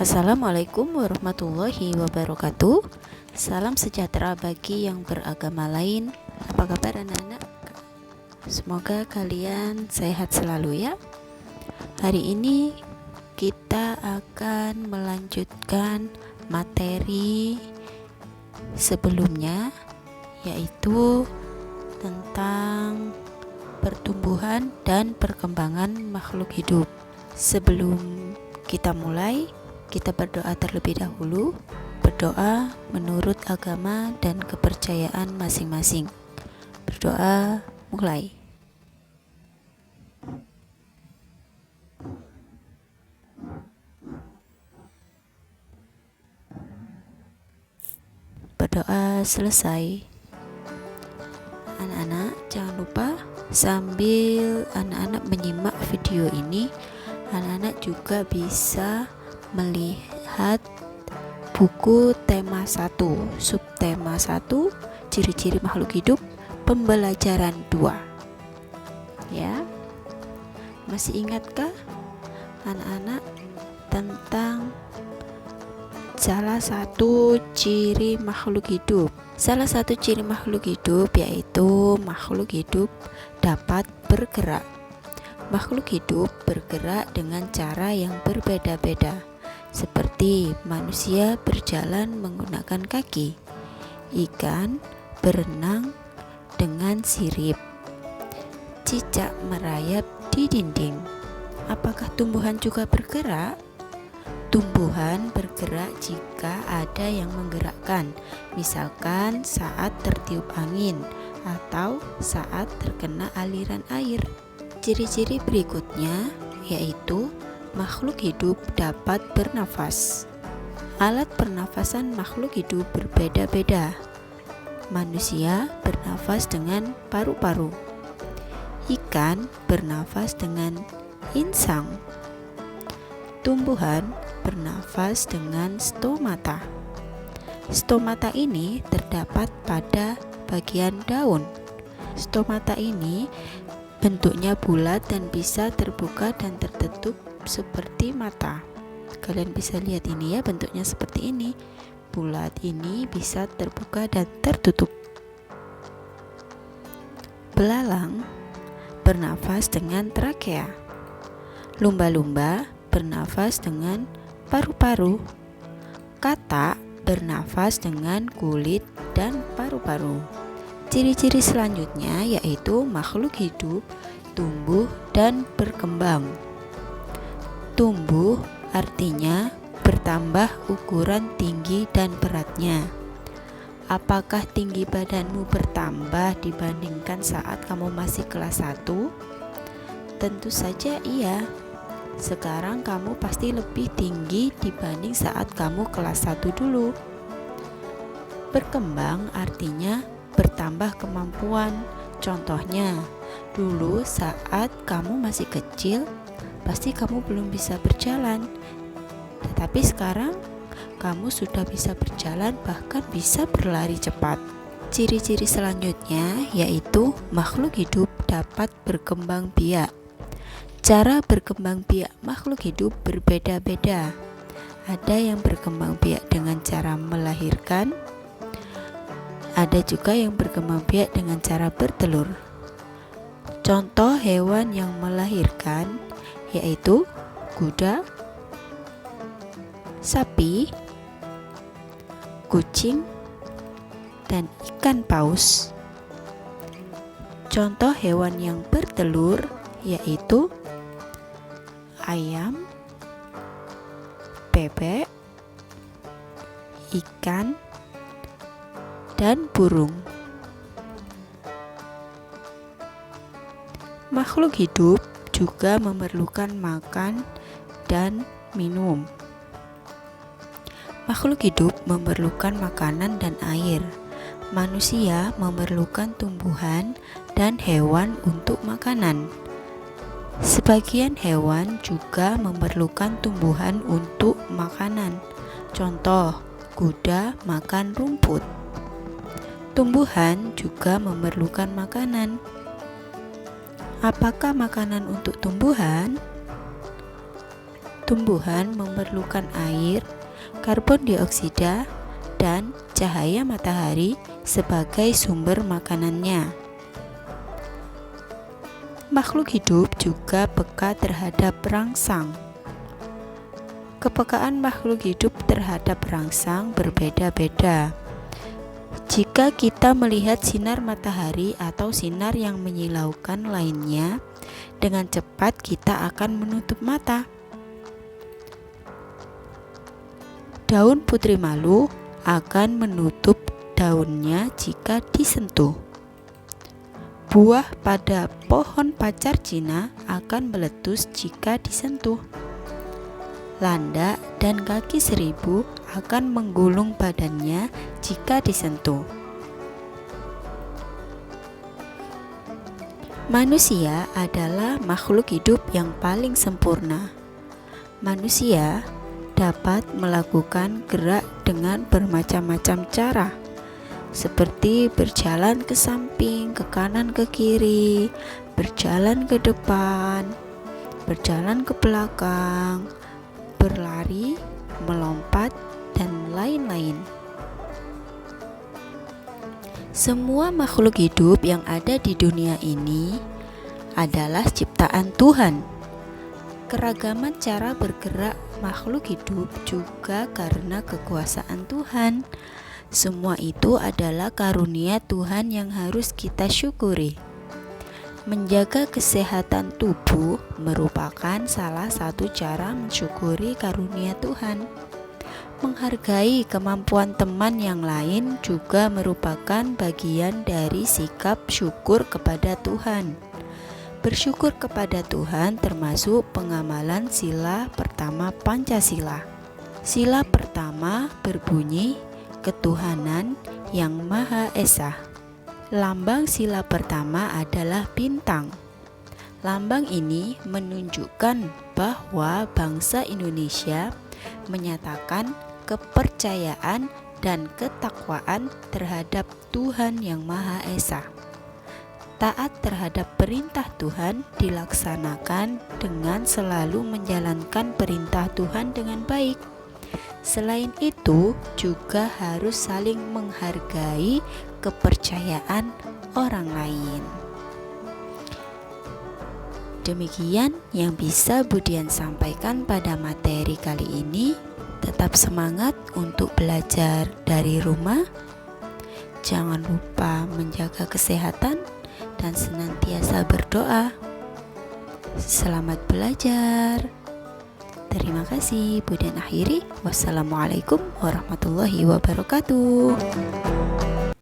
Assalamualaikum warahmatullahi wabarakatuh. Salam sejahtera bagi yang beragama lain. Apa kabar anak-anak? Semoga kalian sehat selalu ya. Hari ini kita akan melanjutkan materi sebelumnya, yaitu tentang pertumbuhan dan perkembangan makhluk hidup. Sebelum kita mulai, kita berdoa terlebih dahulu, berdoa menurut agama dan kepercayaan masing-masing. Berdoa mulai. Berdoa selesai. Anak-anak, jangan lupa sambil anak-anak menyimak video ini, anak-anak juga bisa melihat buku tema 1, subtema 1, ciri-ciri makhluk hidup, pembelajaran 2. Ya. Masih ingatkah anak-anak tentang salah satu ciri makhluk hidup? Salah satu ciri makhluk hidup yaitu makhluk hidup dapat bergerak. Makhluk hidup bergerak dengan cara yang berbeda-beda, seperti manusia berjalan menggunakan kaki, ikan berenang dengan sirip, cicak merayap di dinding. Apakah tumbuhan juga bergerak? Tumbuhan bergerak jika ada yang menggerakkan, misalkan saat tertiup angin atau saat terkena aliran air. Ciri-ciri berikutnya yaitu makhluk hidup dapat bernafas. Alat pernafasan makhluk hidup berbeda-beda. Manusia bernafas dengan paru-paru. Ikan bernafas dengan insang. Tumbuhan bernafas dengan stomata. Stomata ini terdapat pada bagian daun. Stomata ini bentuknya bulat dan bisa terbuka dan tertutup seperti mata. Kalian bisa lihat ini ya, bentuknya seperti ini. Bulat ini bisa terbuka dan tertutup. Belalang bernafas dengan trakea. Lumba-lumba bernafas dengan paru-paru. Katak bernafas dengan kulit dan paru-paru. Ciri-ciri selanjutnya yaitu makhluk hidup tumbuh dan berkembang. Tumbuh artinya bertambah ukuran tinggi dan beratnya. Apakah tinggi badanmu bertambah dibandingkan saat kamu masih kelas 1? Tentu saja iya. Sekarang kamu pasti lebih tinggi dibanding saat kamu kelas 1 dulu. Berkembang artinya bertambah kemampuan. Contohnya, dulu saat kamu masih kecil, pasti kamu belum bisa berjalan. Tetapi sekarang kamu sudah bisa berjalan, bahkan bisa berlari cepat. Ciri-ciri selanjutnya yaitu makhluk hidup dapat berkembang biak. Cara berkembang biak makhluk hidup berbeda-beda. Ada yang berkembang biak dengan cara melahirkan, ada juga yang berkembang biak dengan cara bertelur. Contoh hewan yang melahirkan yaitu kuda, sapi, kucing, dan ikan paus. Contoh hewan yang bertelur yaitu ayam, bebek, ikan, dan burung. Makhluk hidup juga memerlukan makan dan minum. Makhluk hidup memerlukan makanan dan air. Manusia memerlukan tumbuhan dan hewan untuk makanan. Sebagian hewan juga memerlukan tumbuhan untuk makanan. Contoh, kuda makan rumput. Tumbuhan juga memerlukan makanan. Apakah makanan untuk tumbuhan? tumbuhan memerlukan air, karbon dioksida, dan cahaya matahari sebagai sumber makanannya. Makhluk hidup juga peka terhadap rangsang. Kepekaan makhluk hidup terhadap rangsang berbeda-beda. Jika kita melihat sinar matahari atau sinar yang menyilaukan lainnya, dengan cepat kita akan menutup mata. Daun putri malu akan menutup daunnya jika disentuh. Buah pada pohon pacar Cina akan meletus jika disentuh. Landak dan kaki seribu akan menggulung badannya jika disentuh. Manusia adalah makhluk hidup yang paling sempurna. Manusia dapat melakukan gerak dengan bermacam-macam cara, seperti berjalan ke samping, ke kanan, ke kiri, berjalan ke depan, berjalan ke belakang, berlari, melompat, dan lain-lain. Semua makhluk hidup yang ada di dunia ini adalah ciptaan Tuhan. Keragaman cara bergerak makhluk hidup juga karena kekuasaan Tuhan. Semua itu adalah karunia Tuhan yang harus kita syukuri. Menjaga kesehatan tubuh merupakan salah satu cara mensyukuri karunia Tuhan. Menghargai kemampuan teman yang lain juga merupakan bagian dari sikap syukur kepada Tuhan. Bersyukur kepada Tuhan termasuk pengamalan sila pertama Pancasila. Sila pertama berbunyi ketuhanan yang Maha Esa. Lambang sila pertama adalah bintang. Lambang ini menunjukkan bahwa bangsa Indonesia menyatakan kepercayaan dan ketakwaan terhadap Tuhan yang Maha Esa. Taat terhadap perintah Tuhan dilaksanakan dengan selalu menjalankan perintah Tuhan dengan baik. Selain itu, juga harus saling menghargai kepercayaan orang lain. Demikian yang bisa Budian sampaikan pada materi kali ini. Tetap semangat untuk belajar dari rumah. Jangan lupa menjaga kesehatan dan senantiasa berdoa. Selamat belajar. Terima kasih. Budian akhiri. Wassalamualaikum warahmatullahi wabarakatuh.